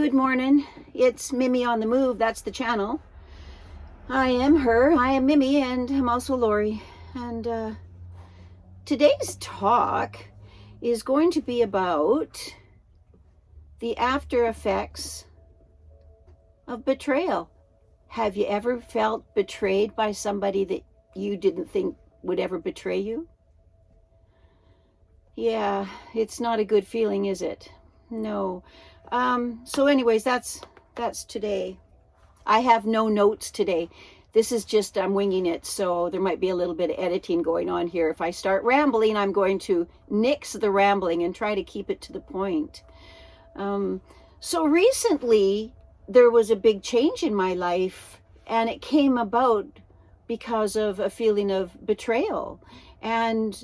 Good morning. It's Mimi on the Move. That's the channel. I am her. I am Mimi, and I'm also Lori. And today's talk is going to be about the after effects of betrayal. Have you ever felt betrayed by somebody that you didn't think would ever betray you? Yeah, it's not a good feeling, is it? No. So anyways, that's today. I have no notes today. This is just, I'm winging it, so there might be a little bit of editing going on here. If I start rambling, I'm going to nix the rambling and try to keep it to the point. So recently, there was a big change in my life, and it came about because of a feeling of betrayal. And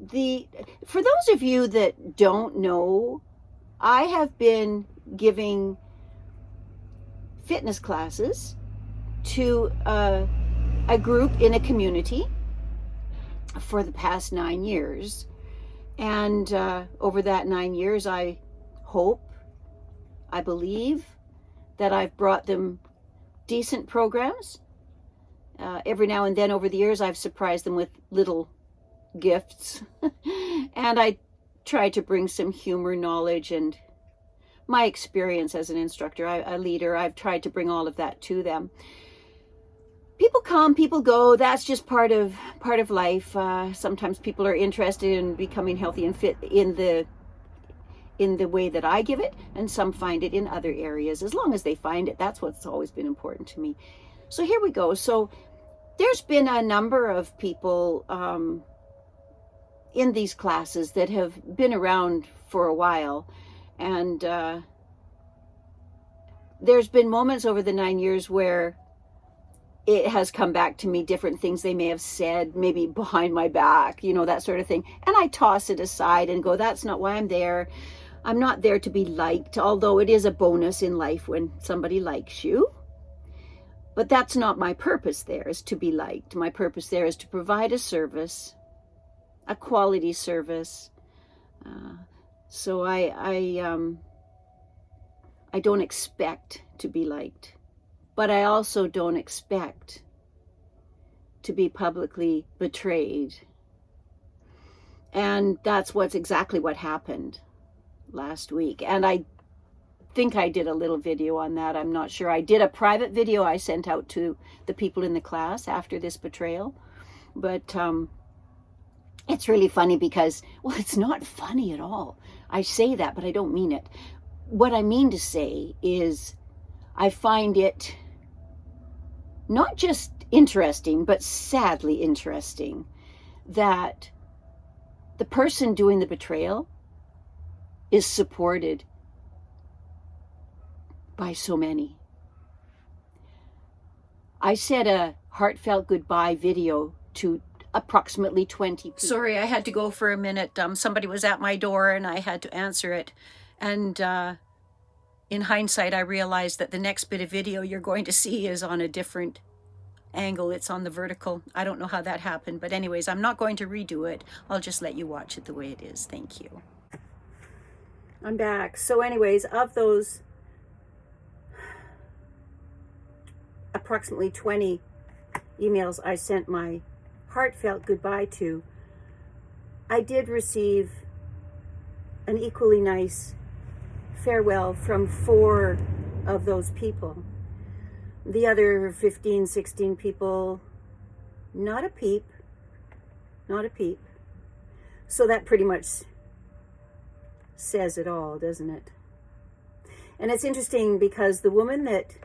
for those of you that don't know, I have been giving fitness classes to a group in a community for the past 9 years. And over that 9 years, I believe that I've brought them decent programs. Every now and then over the years, I've surprised them with little gifts. And I try to bring some humor, knowledge, and my experience as an instructor, a leader. I've tried to bring all of that to them. People come, people go. That's just part of life. Sometimes people are interested in becoming healthy and fit in the way that I give it, and some find it in other areas. As long as they find it, that's what's always been important to me. So here we go. So there's been a number of people in these classes that have been around for a while, and there's been moments over the 9 years where it has come back to me, different things they may have said, maybe behind my back, that sort of thing. And I toss it aside and go, that's not why I'm there. I'm not there to be liked, although it is a bonus in life when somebody likes you. But that's not my purpose there, is to be liked. My purpose there is to provide a service, a quality service. So I don't expect to be liked, but I also don't expect to be publicly betrayed. And that's exactly what happened last week. And I think I did a little video on that. I'm not sure. I did a private video I sent out to the people in the class after this betrayal. But it's really funny because, well, it's not funny at all. I say that, but I don't mean it. What I mean to say is I find it not just interesting, but sadly interesting that the person doing the betrayal is supported by so many. I said a heartfelt goodbye video to approximately 20 people. Sorry, I had to go for a minute. Somebody was at my door and I had to answer it. And in hindsight, I realized that the next bit of video you're going to see is on a different angle. It's on the vertical. I don't know how that happened. But anyways, I'm not going to redo it. I'll just let you watch it the way it is. Thank you. I'm back. So anyways, of those approximately 20 emails I sent my heartfelt goodbye to, I did receive an equally nice farewell from 4 of those people. The other 15, 16 people, not a peep, not a peep. So that pretty much says it all, doesn't it? And it's interesting because the woman that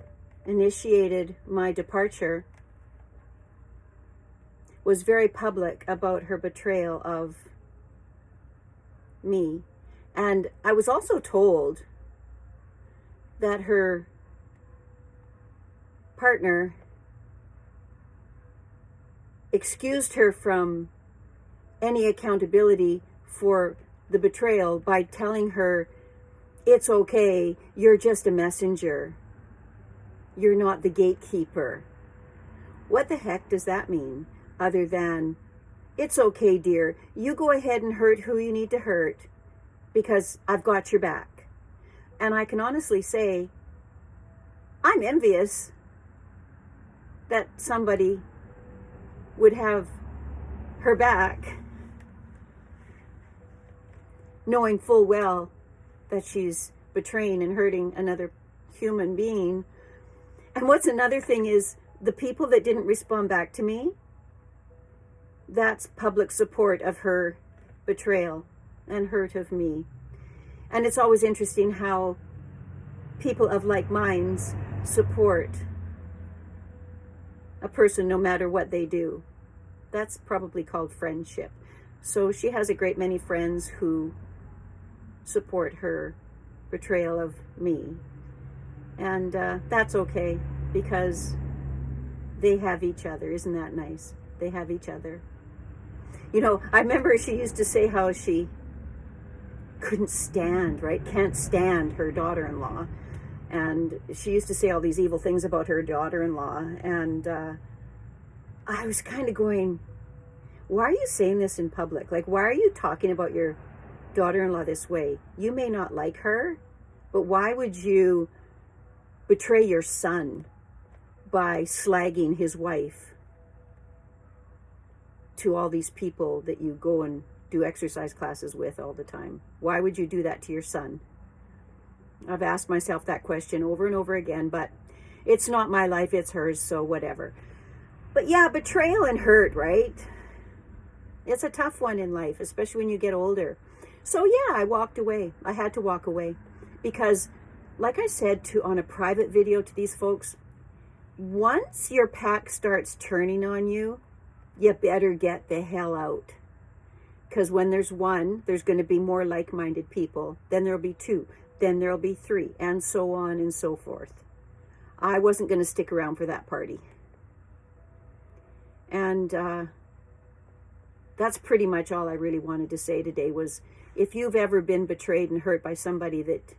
initiated my departure was very public about her betrayal of me. And I was also told that her partner excused her from any accountability for the betrayal by telling her, it's okay, you're just a messenger. You're not the gatekeeper. What the heck does that mean? Other than, it's okay, dear, you go ahead and hurt who you need to hurt because I've got your back. And I can honestly say, I'm envious that somebody would have her back, knowing full well that she's betraying and hurting another human being. And what's another thing is, the people that didn't respond back to me, that's public support of her betrayal and hurt of me. And it's always interesting how people of like minds support a person no matter what they do. That's probably called friendship. So she has a great many friends who support her betrayal of me. And that's okay, because they have each other. Isn't that nice? They have each other. You know, I remember she used to say how she couldn't stand, right? Can't stand her daughter-in-law. And she used to say all these evil things about her daughter-in-law. And I was kind of going, why are you saying this in public? Like, why are you talking about your daughter-in-law this way? You may not like her, but why would you betray your son by slagging his wife to all these people that you go and do exercise classes with all the time? Why would you do that to your son? I've asked myself that question over and over again, but it's not my life, it's hers, so whatever. But yeah, betrayal and hurt, right? It's a tough one in life, especially when you get older. So yeah, I walked away. I had to walk away because, like I said on a private video to these folks, once your pack starts turning on you, you better get the hell out. Because when there's one, there's going to be more like-minded people. Then there'll be two. Then there'll be three, and so on and so forth. I wasn't going to stick around for that party. And that's pretty much all I really wanted to say today was, if you've ever been betrayed and hurt by somebody that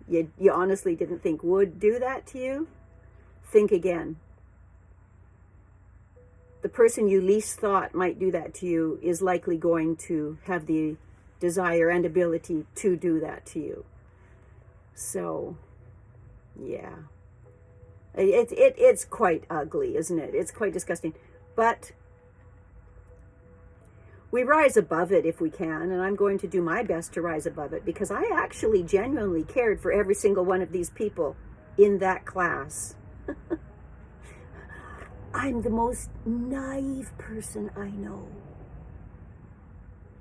you honestly didn't think would do that to you, think again. The person you least thought might do that to you is likely going to have the desire and ability to do that to you. So, yeah. It's quite ugly, isn't it? It's quite disgusting. But we rise above it if we can, and I'm going to do my best to rise above it, because I actually genuinely cared for every single one of these people in that class. I'm the most naive person I know.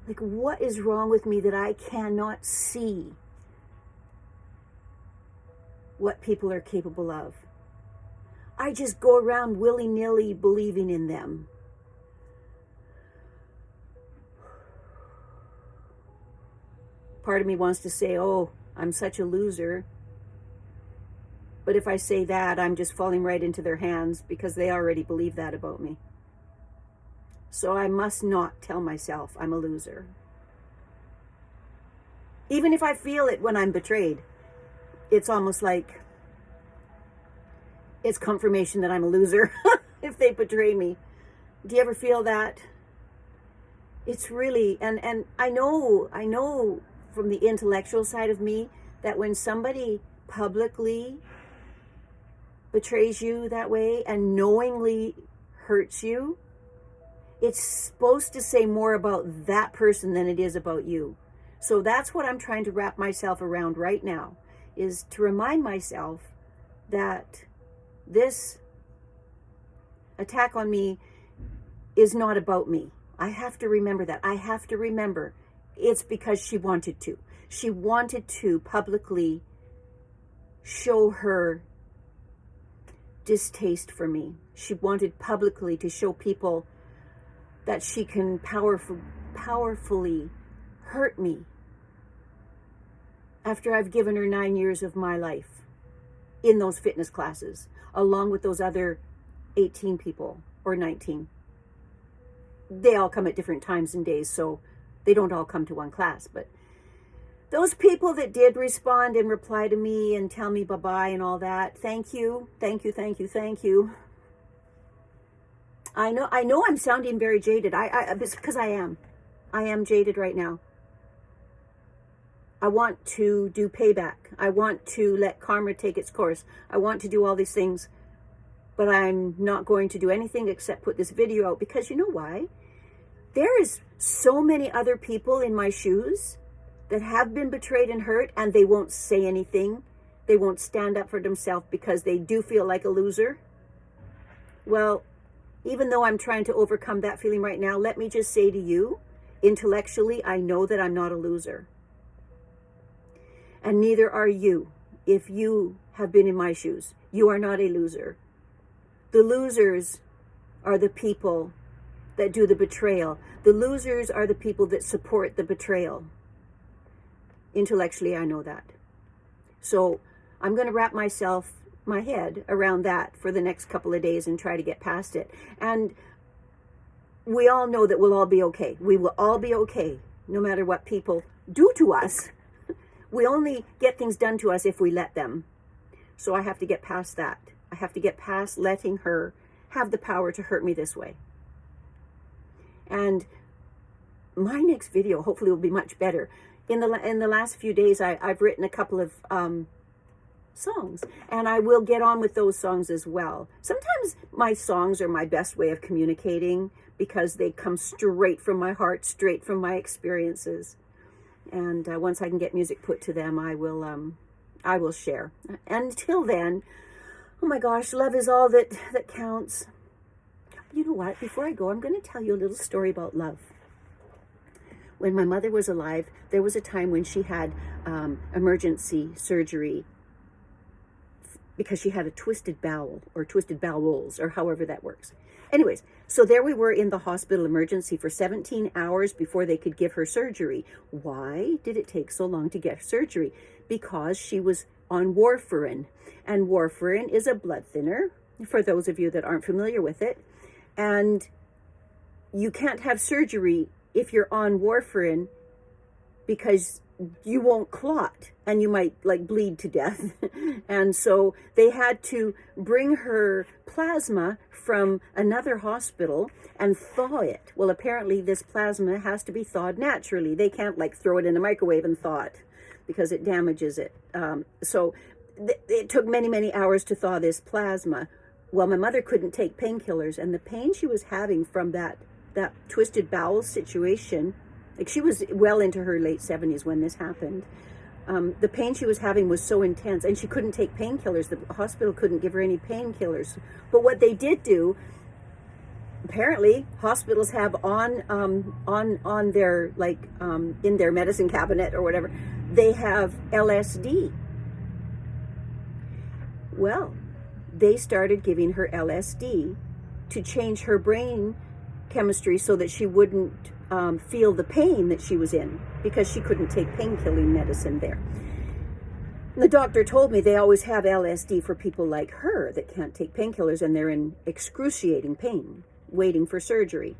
Like, what is wrong with me that I cannot see what people are capable of? I just go around willy-nilly believing in them. Part of me wants to say, oh, I'm such a loser. But if I say that, I'm just falling right into their hands, because they already believe that about me. So I must not tell myself I'm a loser. Even if I feel it when I'm betrayed, it's almost like it's confirmation that I'm a loser if they betray me. Do you ever feel that? It's really, and I know from the intellectual side of me that when somebody publicly betrays you that way and knowingly hurts you, it's supposed to say more about that person than it is about you. So that's what I'm trying to wrap myself around right now, is to remind myself that this attack on me is not about me. I have to remember that. I have to remember it's because she wanted to. She wanted to publicly show her distaste for me. She wanted publicly to show people that she can powerfully hurt me after I've given her 9 years of my life in those fitness classes, along with those other 18 people or 19. They all come at different times and days, so they don't all come to one class. But those people that did respond and reply to me and tell me bye-bye and all that, thank you, thank you, thank you, thank you. I know I'm sounding very jaded. It's because I am. I am jaded right now. I want to do payback. I want to let karma take its course. I want to do all these things, but I'm not going to do anything except put this video out, because you know why? There is so many other people in my shoes that have been betrayed and hurt, and they won't say anything. They won't stand up for themselves because they do feel like a loser. Well, even though I'm trying to overcome that feeling right now, let me just say to you, intellectually, I know that I'm not a loser. And neither are you. If you have been in my shoes, you are not a loser. The losers are the people that do the betrayal. The losers are the people that support the betrayal. Intellectually, I know that. So I'm going to wrap my head around that for the next couple of days and try to get past it. And we all know that we'll all be okay. We will all be okay, no matter what people do to us. We only get things done to us if we let them. So I have to get past that. I have to get past letting her have the power to hurt me this way. And my next video hopefully will be much better. In the last few days, I've written a couple of songs, and I will get on with those songs as well. Sometimes my songs are my best way of communicating because they come straight from my heart, straight from my experiences. And once I can get music put to them, I will share. Until then, oh my gosh, love is all that counts. You know what? Before I go, I'm going to tell you a little story about love. When my mother was alive, there was a time when she had emergency surgery because she had a twisted bowel, or twisted bowels, or however that works. Anyways, so there we were in the hospital emergency for 17 hours before they could give her surgery. Why did it take so long to get surgery? Because she was on warfarin. And warfarin is a blood thinner, for those of you that aren't familiar with it. And you can't have surgery if you're on warfarin because you won't clot and you might like bleed to death. And so they had to bring her plasma from another hospital and thaw it. Well, apparently this plasma has to be thawed naturally. They can't like throw it in a microwave and thaw it because it damages it. So it took many, many hours to thaw this plasma. Well, my mother couldn't take painkillers, and the pain she was having from that twisted bowel situation, like she was well into her late 70s when this happened. The pain she was having was so intense, and she couldn't take painkillers. The hospital couldn't give her any painkillers. But what they did do, apparently, hospitals have on their in their medicine cabinet or whatever, they have LSD. Well, they started giving her LSD to change her brain chemistry so that she wouldn't feel the pain that she was in, because she couldn't take painkilling medicine there. And the doctor told me they always have LSD for people like her that can't take painkillers and they're in excruciating pain, waiting for surgery.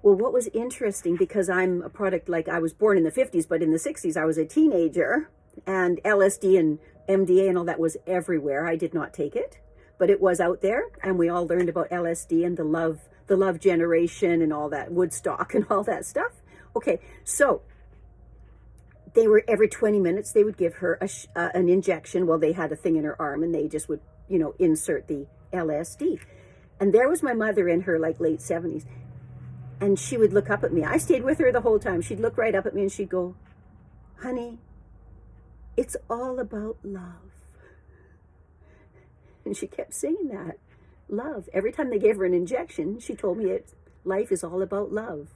Well, what was interesting, because I'm a product, like I was born in the 50s, but in the 60s I was a teenager, and LSD and MDA and all that was everywhere. I did not take it, but it was out there, and we all learned about LSD and the love generation and all that, Woodstock and all that stuff. Okay, so they were, every 20 minutes they would give her an injection. Well, they had a thing in her arm, and they just would, insert the LSD. And there was my mother in her like late 70s, and she would look up at me. I stayed with her the whole time. She'd look right up at me and she'd go, "Honey, it's all about love." And she kept saying that. Love. Every time they gave her an injection, she told me life is all about love.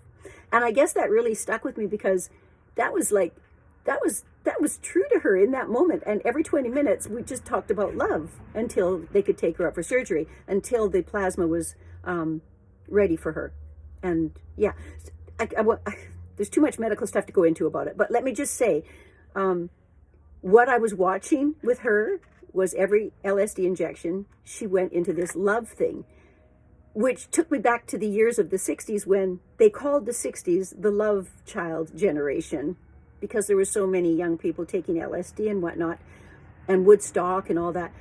And I guess that really stuck with me, because that was true to her in that moment. And every 20 minutes we just talked about love until they could take her up for surgery, until the plasma was ready for her. And yeah, there's too much medical stuff to go into about it, but let me just say, what I was watching with her was every LSD injection, she went into this love thing, which took me back to the years of the 60s, when they called the 60s the love child generation, because there were so many young people taking LSD and whatnot, and Woodstock and all that.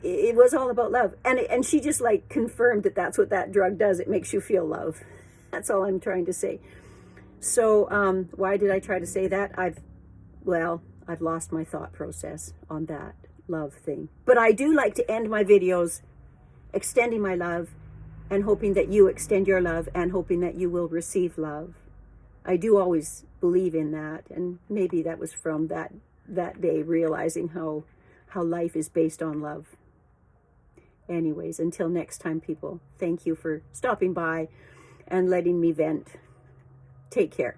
It was all about love. And she just like confirmed that that's what that drug does. It makes you feel love. That's all I'm trying to say. So why did I try to say that? well, I've lost my thought process on that love thing. But I do like to end my videos extending my love and hoping that you extend your love and hoping that you will receive love. I do always believe in that, and maybe that was from that day, realizing how life is based on love. Anyways, until next time, people, thank you for stopping by and letting me vent. Take care.